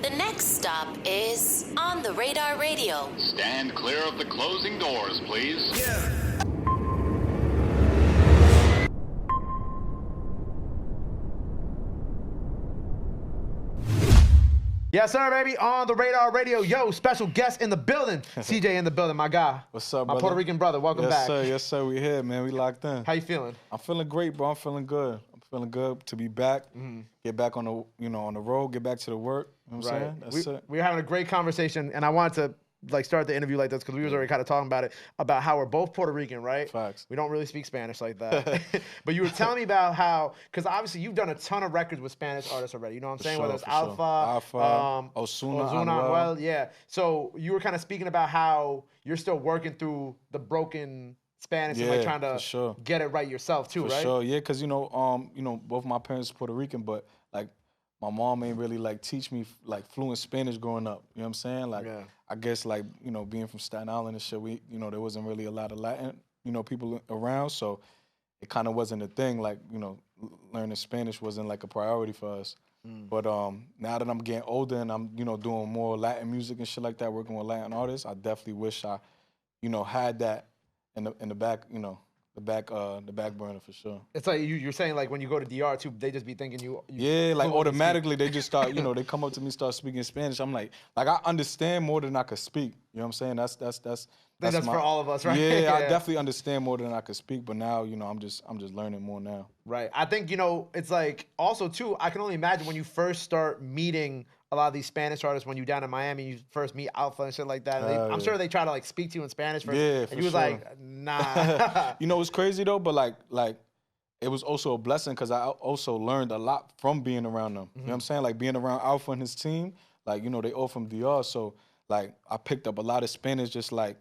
The next stop is On the Radar Radio. Stand clear of the closing doors, please. Yes, sir, baby. On the Radar Radio. Yo, special guest in the building. CJ in the building, my guy. What's up, my brother? Puerto Rican brother. Welcome back. Yes, sir. We here, man. We locked in. How you feeling? I'm feeling great, bro. I'm feeling good. I'm feeling good to be back. Get back on the, on the road. Get back to the work. You know what I'm saying? That's it. We were having a great conversation, and I wanted to start the interview like this because we was already kind of talking about how we're both Puerto Rican, right? Facts. We don't really speak Spanish like that. But you were telling me about how, because obviously you've done a ton of records with Spanish artists already. You know what I'm saying? Whether it's Alpha, Ozuna, Anuel, yeah. So you were kind of speaking about how you're still working through the broken Spanish and like trying to get it right yourself too, right? For sure, yeah. Because both my parents are Puerto Rican, but like my mom ain't really like teach me like fluent Spanish growing up. You know what I'm saying? Like I guess like being from Staten Island and shit, we there wasn't really a lot of Latin people around, so it kind of wasn't a thing. Like learning Spanish wasn't like a priority for us. But now that I'm getting older and I'm doing more Latin music and shit like that, working with Latin artists, I definitely wish I had that in the back the back burner for sure. It's like you're saying like when you go to DR too, they just be thinking you like automatically they just start they come up to me, start speaking Spanish. I'm like I understand more than I could speak. You know what I'm saying? That's for all of us, right? Yeah, I definitely understand more than I could speak, but now I'm just learning more now. Right. I think it's like also too. I can only imagine when you first start meeting a lot of these Spanish artists when you're down in Miami, you first meet Alpha and shit like that. I'm sure they try to like speak to you in Spanish first. Yeah, and you was like, nah. It's crazy though, but like it was also a blessing because I also learned a lot from being around them. You know what I'm saying? Like being around Alpha and his team, like they all from DR, so like I picked up a lot of Spanish just like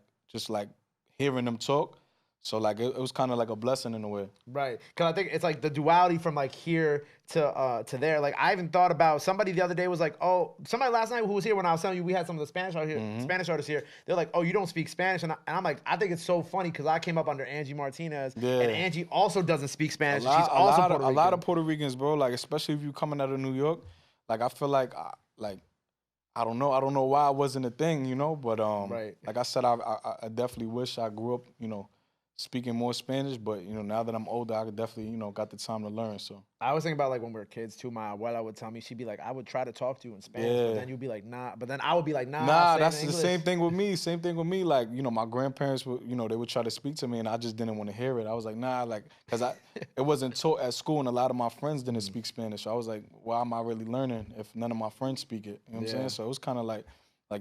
hearing them talk. So like it was kind of like a blessing in a way. Right, because I think it's like the duality from like here to there. Like I even thought about somebody the other day was like, oh, somebody last night who was here when I was telling you we had some of the Spanish artists here. They're like, oh, you don't speak Spanish, and I'm like, I think it's so funny because I came up under Angie Martinez, and Angie also doesn't speak Spanish. She's also Puerto Rican. A lot of Puerto Ricans, bro. Like especially if you coming out of New York, like I feel like I don't know why it wasn't a thing, but like I said, I definitely wish I grew up, speaking more Spanish, but now that I'm older, I definitely got the time to learn. So I was thinking about like when we were kids too. My abuela would tell me, she'd be like, I would try to talk to you in Spanish, but then you'd be like, nah. But then I would be like, nah. Nah, that's the same thing with me. Same thing with me. Like my grandparents would, they would try to speak to me, and I just didn't want to hear it. I was like, nah, like because it wasn't taught at school, and a lot of my friends didn't speak Spanish. So I was like, why am I really learning if none of my friends speak it? You know what I'm saying? So it was kind of like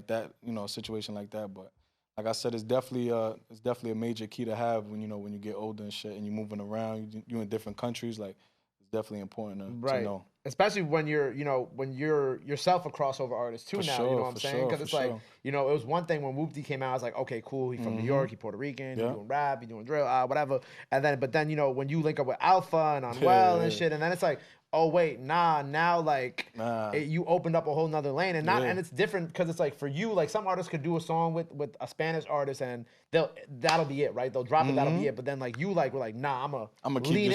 that, a situation like that, but. Like I said, it's definitely a major key to have when you get older and shit and you're moving around, you in different countries. Like it's definitely important to know. Especially when you're yourself a crossover artist too now. You know what I'm saying? Because it's like it was one thing when Whoopty came out. I was like, okay, cool. He's from New York. He's Puerto Rican. He's doing rap. He's doing drill, whatever. But then when you link up with Alpha and Anuel and shit, and then it's like. Oh wait, now like you opened up a whole nother lane, and and it's different because it's like for you, like some artists could do a song with a Spanish artist and that'll be it, right? They'll drop it, that'll be it. But then like you like were like, nah, I'm gonna lean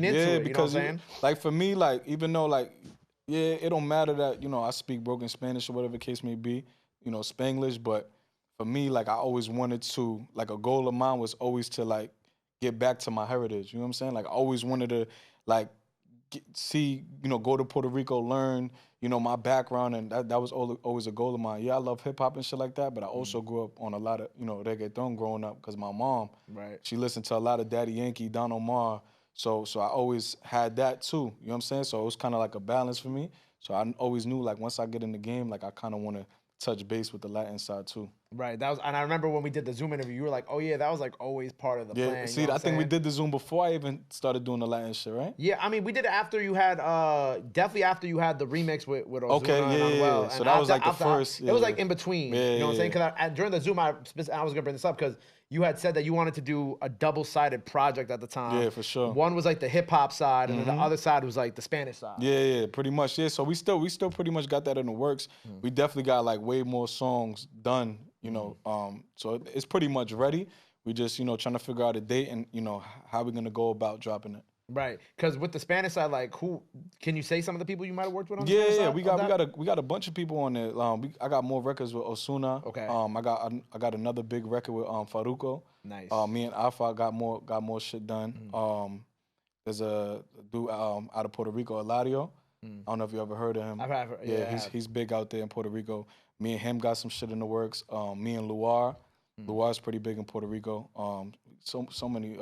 into it. Because you know what I'm saying? Like for me, like even though like it don't matter that I speak broken Spanish or whatever the case may be, Spanglish, but for me like I always wanted to like a goal of mine was always to like get back to my heritage. You know what I'm saying? Like I always wanted to like. Go to Puerto Rico, learn, my background, and that was always a goal of mine. Yeah, I love hip hop and shit like that, but I also grew up on a lot of, reggaeton growing up because my mom, she listened to a lot of Daddy Yankee, Don Omar, so I always had that too, you know what I'm saying? So it was kind of like a balance for me. So I always knew like once I get in the game, like I kind of want to touch base with the Latin side too. Right. And I remember when we did the Zoom interview, you were like, oh yeah, that was like always part of the plan. See, I think we did the Zoom before I even started doing the Latin shit, right? Yeah, I mean, we did it after you had, definitely after you had the remix with Ozuna and Anuel. And so that was like the first. It was like in between, you know what I'm saying? Because during the Zoom, I was going to bring this up because you had said that you wanted to do a double-sided project at the time. Yeah, for sure. One was like the hip-hop side, and then the other side was like the Spanish side. Yeah, pretty much. Yeah, so we still pretty much got that in the works. We definitely got like way more songs done, so it's pretty much ready. We just, trying to figure out a date and, how we're going to go about dropping it. Right, because with the Spanish side, like, who can you say some of the people you might have worked with on the Spanish side? We got a bunch of people on there. I got more records with Osuna. Okay. I got another big record with Farruko. Nice. Me and Alpha got more shit done. There's a dude out of Puerto Rico, Eladio. I don't know if you ever heard of him. I've heard. Yeah, he's big out there in Puerto Rico. Me and him got some shit in the works. Me and Luar. Luar's pretty big in Puerto Rico. So many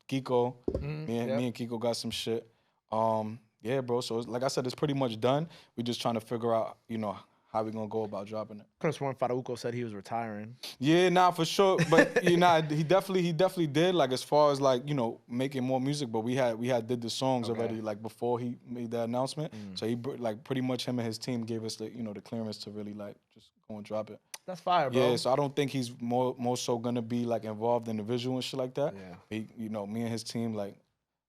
Kiko. Me and Kiko got some shit. Yeah, bro. So like I said, it's pretty much done. We're just trying to figure out, how we gonna go about dropping it. Could have sworn Farruko said he was retiring. Yeah, nah, for sure. But he definitely did. Like as far as like making more music. But we had did the songs already like before he made that announcement. So he like pretty much him and his team gave us the the clearance to really like just go and drop it. That's fire, bro. Yeah, so I don't think he's more so gonna be like involved in the visual and shit like that. Yeah. He, me and his team like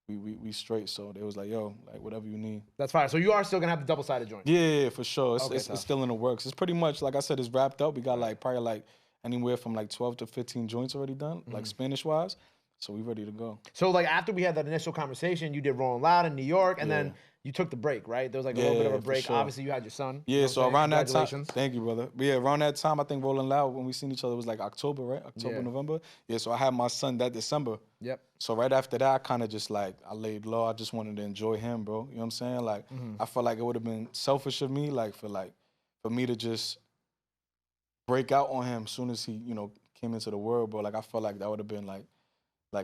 we straight. So they was like, yo, like whatever you need. That's fire. So you are still gonna have the double-sided joint. Yeah, for sure. It's still in the works. It's pretty much like I said, it's wrapped up. We got like probably like anywhere from like 12 to 15 joints already done, like Spanish wise. So we ready to go. So like after we had that initial conversation, you did Rolling Loud in New York, and then you took the break, right? There was like a little bit of a break. Sure. Obviously, you had your son. Yeah, so around that time, thank you, brother. Yeah, around that time, I think Rolling Loud, when we seen each other, was like October, right? October, November. Yeah, so I had my son that December. Yep. So right after that, I kind of just like, I laid low. I just wanted to enjoy him, bro. You know what I'm saying? Like, I felt like it would have been selfish of me, like for me to just break out on him as soon as he, came into the world, bro. Like, I felt like that would have been like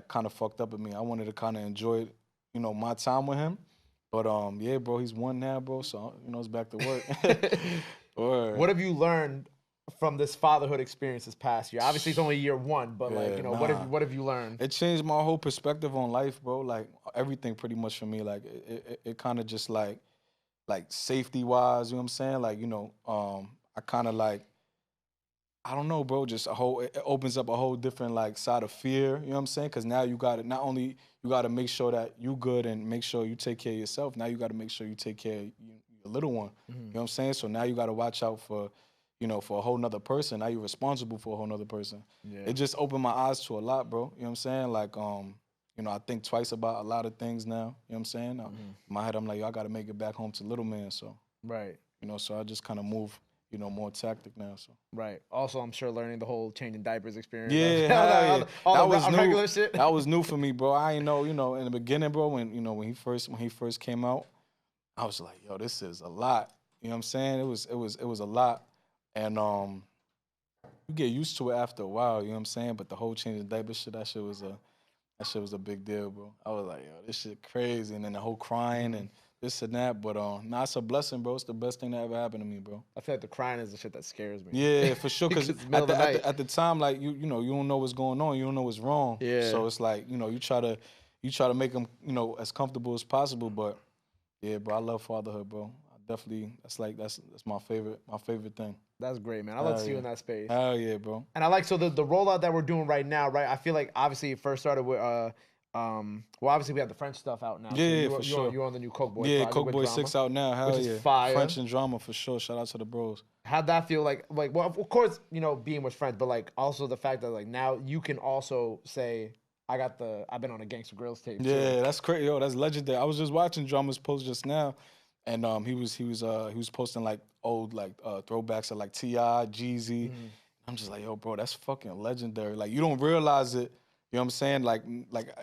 kind of fucked up of me. I wanted to kind of enjoy, my time with him. But yeah, bro, he's one now, bro. So it's back to work. What have you learned from this fatherhood experience this past year? Obviously, it's only year one, but what have you learned? It changed my whole perspective on life, bro. Like everything, pretty much for me. Like it kind of just like safety wise, you know what I'm saying? Like I kind of like. I don't know, bro. Just it opens up a whole different like side of fear. You know what I'm saying? Because now you got to not only you got to make sure that you good and make sure you take care of yourself. Now you got to make sure you take care of your little one. You know what I'm saying? So now you got to watch out for, for a whole nother person. Now you're responsible for a whole nother person. Yeah. It just opened my eyes to a lot, bro. You know what I'm saying? Like, I think twice about a lot of things now. You know what I'm saying? In my head, I'm like, yo, I got to make it back home to little man. So, right. So I just kind of move. More tactic now. So right. Also, I'm sure learning the whole changing diapers experience. Yeah, all that was new. Regular shit. That was new for me, bro. I ain't know, in the beginning, bro, when when he first came out, I was like, yo, this is a lot. You know what I'm saying? It was a lot, and you get used to it after a while. You know what I'm saying? But the whole changing diaper shit, that shit was a big deal, bro. I was like, yo, this shit crazy, and then the whole crying and this and that, but it's a blessing, bro. It's the best thing that ever happened to me, bro. I feel like the crying is the shit that scares me. Yeah, for sure. Because at the time, like you don't know what's going on. You don't know what's wrong. Yeah. So it's like you try to make them as comfortable as possible. But yeah, bro, I love fatherhood, bro. I definitely that's my favorite thing. That's great, man. I love to see you in that space. Hell yeah, bro. And I like the rollout that we're doing right now, right? I feel like obviously it first started with obviously we have the French stuff out now. Yeah, so for sure. You're on the new Coke Boy. Yeah, Coke Boy 6 out now. Hell which yeah. Is fire. French and drama for sure. Shout out to the bros. How'd that feel like? Well, of course, being with friends, but like also the fact that like now you can also say, I've been on a Gangsta Grills tape. Yeah, that's crazy. Yo, that's legendary. I was just watching Drama's post just now, and he was posting like old like throwbacks of like T.I., Jeezy. I'm just like, yo, bro, that's fucking legendary. Like you don't realize it. You know what I'm saying? Like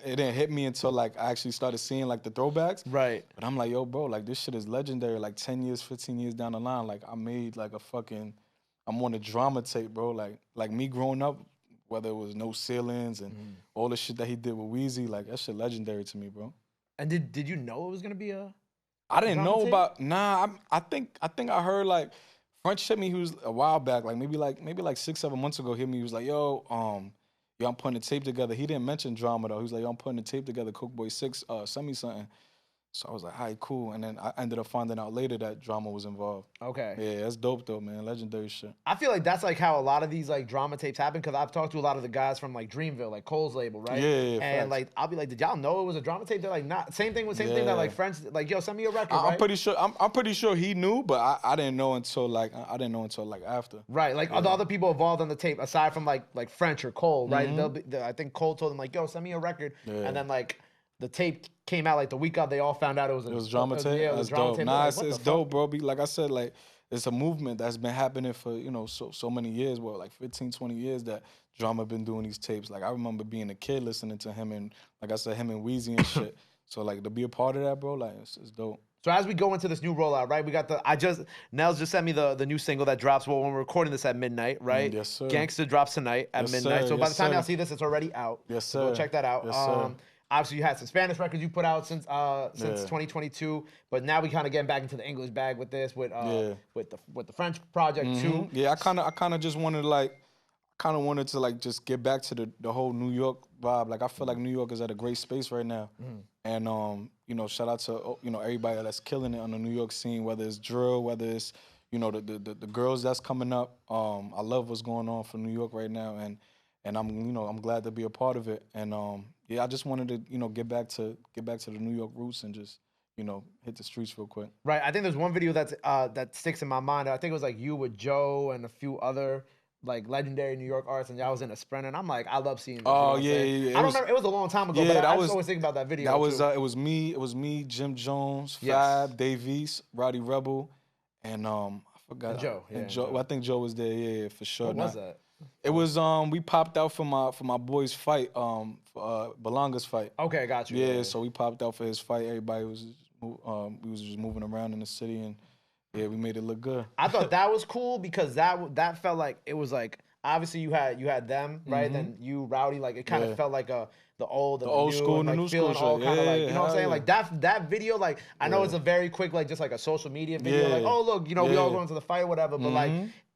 it didn't hit me until like I actually started seeing like the throwbacks. Right. But I'm like, yo, bro, like this shit is legendary. Like 10 years, 15 years down the line, like I made like I'm on a drama tape, bro. Like me growing up, whether it was No Ceilings and all the shit that he did with Weezy, like that shit legendary to me, bro. And did you know it was gonna be a? I didn't know about. Nah, I think I heard like French hit me. He was a while back, like maybe 6-7 months ago. Hit me. He was like, yo, I'm putting the tape together. He didn't mention drama though. He was like, yo, I'm putting the tape together. Coke Boy 6, send me something. So I was like, all right, cool. And then I ended up finding out later that drama was involved. Okay. Yeah, that's dope though, man. Legendary shit. I feel like that's like how a lot of these like drama tapes happen because I've talked to a lot of the guys from like Dreamville, like Cole's label, right? Yeah. And facts. like I'll be like, did y'all know it was a drama tape? They're like, not same thing that like friends like, yo, send me a record. I'm pretty sure. I'm pretty sure he knew, but I didn't know until like after. Right. Like the other people involved on the tape, aside from like French or Cole, right? I think Cole told him like, yo, send me a record, and then like. the tape came out like the week of. They all found out it was drama tape. Yeah, it was drama tape. Nah, Like, it's dope, bro. Like I said, like it's a movement that's been happening for so many years. Well, like 15, 20 years that Drama been doing these tapes. Like I remember being a kid listening to him and like I said, him and Weezy and shit. So like to be a part of that, bro, like it's dope. So as we go into this new rollout, right? We got Nels just sent me the new single that drops. Well, when we're recording this at midnight, right? Yes, sir. Gangsta drops tonight at midnight. Sir. So by the time sir. y'all see this, it's already out. Yes, So go sir. check that out. Yes, sir. Obviously, you had some Spanish records you put out since 2022, but now we kind of getting back into the English bag with this, with the French project too. Yeah, I kind of just wanted to just get back to the whole New York vibe. Like I feel like New York is at a great space right now, and shout out to everybody that's killing it on the New York scene, whether it's drill, whether it's the girls that's coming up. I love what's going on for New York right now, and I'm glad to be a part of it. And I just wanted to get back to the New York roots and just hit the streets real quick. Right. I think there's one video that sticks in my mind. I think it was like you with Joe and a few other like legendary New York artists, and y'all was in a sprint, and I'm like, I love seeing this. Oh yeah. I don't remember. It was a long time ago, but I just always think about that video. That was it was me, Jim Jones, Fab, Davies, Roddy Rebel, and I forgot Joe. Joe. I think Joe was there. Yeah, for sure. What was that? It was we popped out for my boy's fight, Belanga's fight. Okay, got you. Yeah, so we popped out for his fight. Everybody was we was just moving around in the city and. Yeah, we made it look good. I thought that was cool because that felt like it was like obviously you had them right, then you Rowdy, like it kind of felt like the old school and the new school all shit. Kind of like, you know what I'm saying? Yeah. Like that video, like I know it's a very quick like just like a social media video, like oh look, we all going to the fight or whatever, but like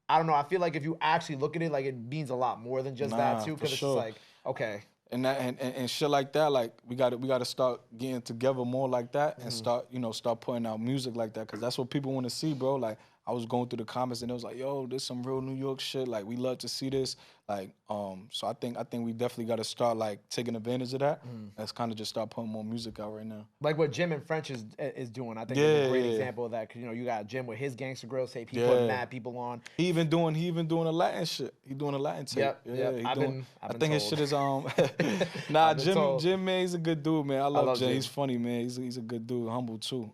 I don't know, I feel like if you actually look at it, like it means a lot more than just that too, because it's just like okay. And shit like that, like we got to start getting together more like that and start putting out music like that, because that's what people want to see, bro. Like I was going through the comments and it was like, yo, there's some real New York shit. Like we love to see this. Like so I think we definitely got to start like taking advantage of that. Let's kind of just start putting more music out right now. Like what Jim and French is doing, I think is a great example of that. Cause you got Jim with his Gangsta Grills tape. He put mad people on. He even doing a Latin shit. He doing a Latin tape. Yep. I think his shit is nah. Jim man, he's a good dude, man. I love Jim. He's funny, man. He's a good dude, humble too.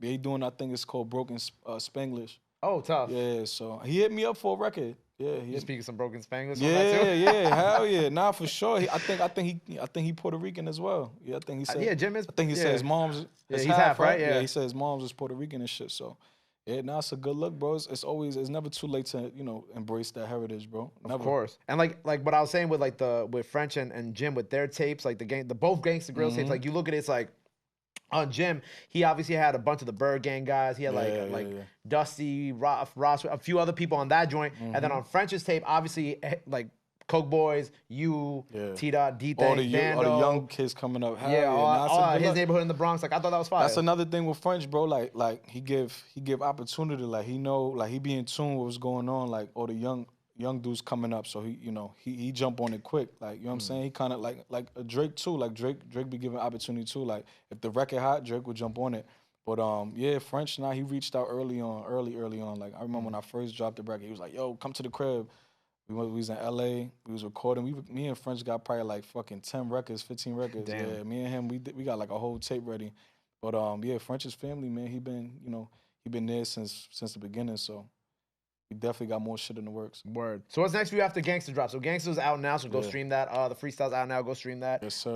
He doing, I think it's called Broken Spanglish. Oh, tough. Yeah, so he hit me up for a record. Yeah, you speaking some broken Spanglish? Yeah, hell yeah, nah, for sure. I think he Puerto Rican as well. Yeah, I think he said. Yeah, Jim is. I think he said his mom's. Yeah, he's half, right? Yeah, he said his mom's is Puerto Rican and shit. So, yeah, nah, it's a good look, bro. It's never too late to embrace that heritage, bro. Never. Of course. And like what I was saying with with French and Jim with their tapes, like the both Gangsta Grills tapes, like you look at it, it's like. On Jim, he obviously had a bunch of the Bird Gang guys. He had Dusty, Ross, a few other people on that joint. And then on French's tape, obviously like Coke Boys, T-Dot, D-Thing, all the young kids coming up. His neighborhood in the Bronx. Like I thought that was fire. That's another thing with French, bro. Like he give opportunity. Like he know, like he be in tune with what's going on. Like all the young dudes coming up, so he jump on it quick. Like, you know what I'm saying? He kind of like a Drake too. Like Drake be giving opportunity too. Like if the record hot, Drake would jump on it. But French he reached out early on. Like I remember when I first dropped the record, he was like, "Yo, come to the crib." We was in LA. We was recording. Me and French got probably like fucking 10 records, 15 records. Damn. Yeah, me and him, we got like a whole tape ready. But French's family, man, he been there since the beginning. So. We definitely got more shit in the works. Word. So what's next for you after Gangsta drop? So Gangsta's out now, so go stream that. The freestyle's out now, go stream that. Yes, sir.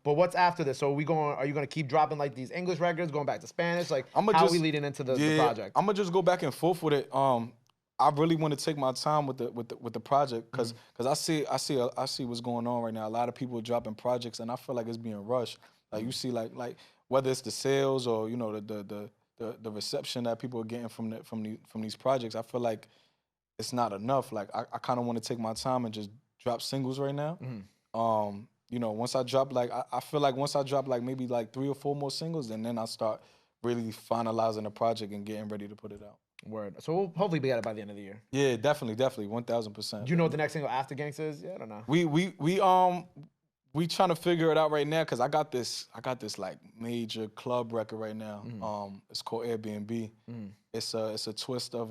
But what's after this? So are you gonna keep dropping like these English records, going back to Spanish? Like how are we leading into the project? I'm gonna just go back and forth with it. I really want to take my time with the project because I see what's going on right now. A lot of people are dropping projects and I feel like it's being rushed. Like you see like whether it's the sales or the reception that people are getting from these projects, I feel like it's not enough. Like I kind of want to take my time and just drop singles right now. Once I drop I feel like once I drop like maybe like 3 or 4 more singles, and then I start really finalizing the project and getting ready to put it out. Word. So we'll hopefully be at it by the end of the year. Yeah, definitely, 1000%. Do you know what the next single after Gangsta is? Yeah, I don't know. We trying to figure it out right now because I got this like major club record right now. It's called Airbnb. It's a twist of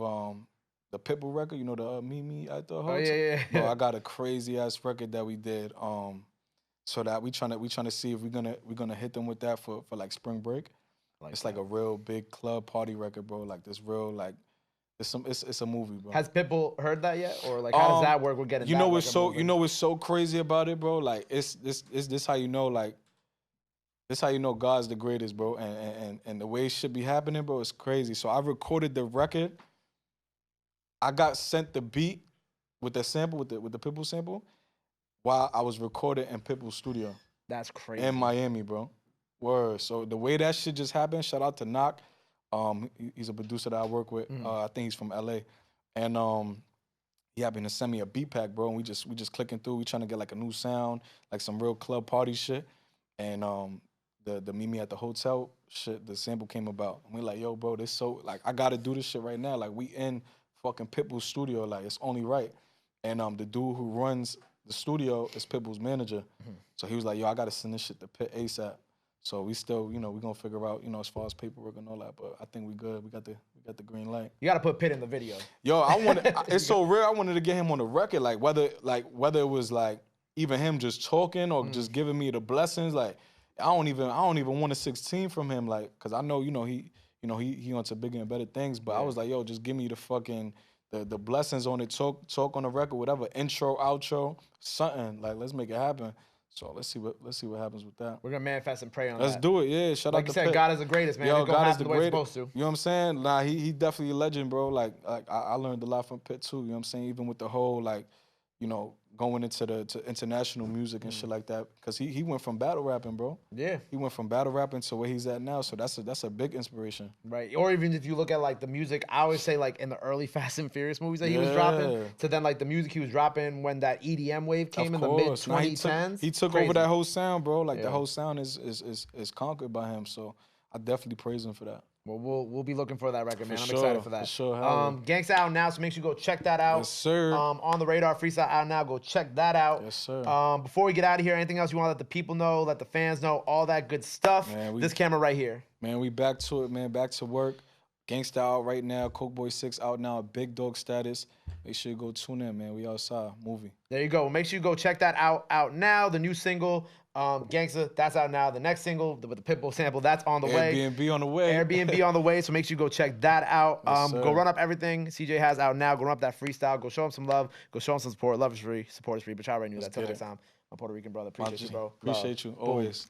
the Pitbull record. You know the Me at the Hotel. Oh yeah. Bro, I got a crazy ass record that we did. so that we trying to see if we're gonna hit them with that for like spring break. It's like a real big club party record, bro. Like this real like it's a movie, bro. Has Pitbull heard that yet, or like how does that work? We're getting what's so crazy about it, bro. Like it's this how you know like this how you know God's the greatest, bro. And the way it should be happening, bro, is crazy. So I recorded the record. I got sent the beat with the sample with the Pitbull sample while I was recording in Pitbull's studio. That's crazy. In Miami, bro. Word. So the way that shit just happened, shout out to Knock. He's a producer that I work with. I think he's from LA. And he happened to send me a beat pack, bro. And we just clicking through. We trying to get like a new sound, like some real club party shit. And the Meet Me at the Hotel shit, the sample came about. And we like, yo, bro, this so like I gotta do this shit right now. Like we in fucking Pitbull's studio, like it's only right. And the dude who runs the studio is Pitbull's manager. So he was like, yo, I gotta send this shit to Pit ASAP. So we still, you know, we're gonna figure out, you know, as far as paperwork and all that. But I think we good. We got the green light. You gotta put Pit in the video. Yo, it's so rare. I wanted to get him on the record, like whether it was like even him just talking or just giving me the blessings. Like I don't even want a 16 from him, like, cause I know, he onto bigger and better things. But I was like, yo, just give me the fucking the blessings on it, talk on the record, whatever, intro, outro, something. Like, let's make it happen. So let's see what happens with that. We're gonna manifest and pray on Let's that. do it, yeah. Shout out to Like you said, Pit. God is the greatest, man. Yo, It's gonna God is happen the the way it's greatest. supposed to. You know what I'm saying? Nah, he definitely a legend, bro. Like I learned a lot from Pit too. You know what I'm saying? Even with the whole like, you know, going into international music and shit like that. Cause he went from battle rapping, bro. Yeah. He went from battle rapping to where he's at now. So that's a big inspiration. Right. Or even if you look at like the music, I always say like in the early Fast and Furious movies that he was dropping, to then like the music he was dropping when that EDM wave came in the mid 2010s. He took over that whole sound, bro. Like the whole sound is conquered by him. So I definitely praise him for that. Well, we'll be looking for that record, man. I'm sure, excited for that. for sure, Gangsta out now, so make sure you go check that out. Yes, sir. On the Radar Freestyle out now, go check that out. Yes, sir. Before we get out of here, anything else you want to let the people know, let the fans know, all that good stuff? Man, this camera right here. Man, we back to it, man. Back to work. Gangsta out right now. Coke Boy 6 out now. Big Dog Status. Make sure you go tune in, man. We outside. Movie. There you go. Make sure you go check that out now. The new single, Gangsta, that's out now. The next single with the Pitbull sample, that's on the way. Airbnb on the way. Airbnb on the way, so make sure you go check that out. Yes, go run up everything CJ has out now. Go run up that freestyle. Go show him some love. Go show him some support. Love is free. Support is free. But y'all already knew that. Till next time. My Puerto Rican brother. Appreciate you, bro. Appreciate you. Always.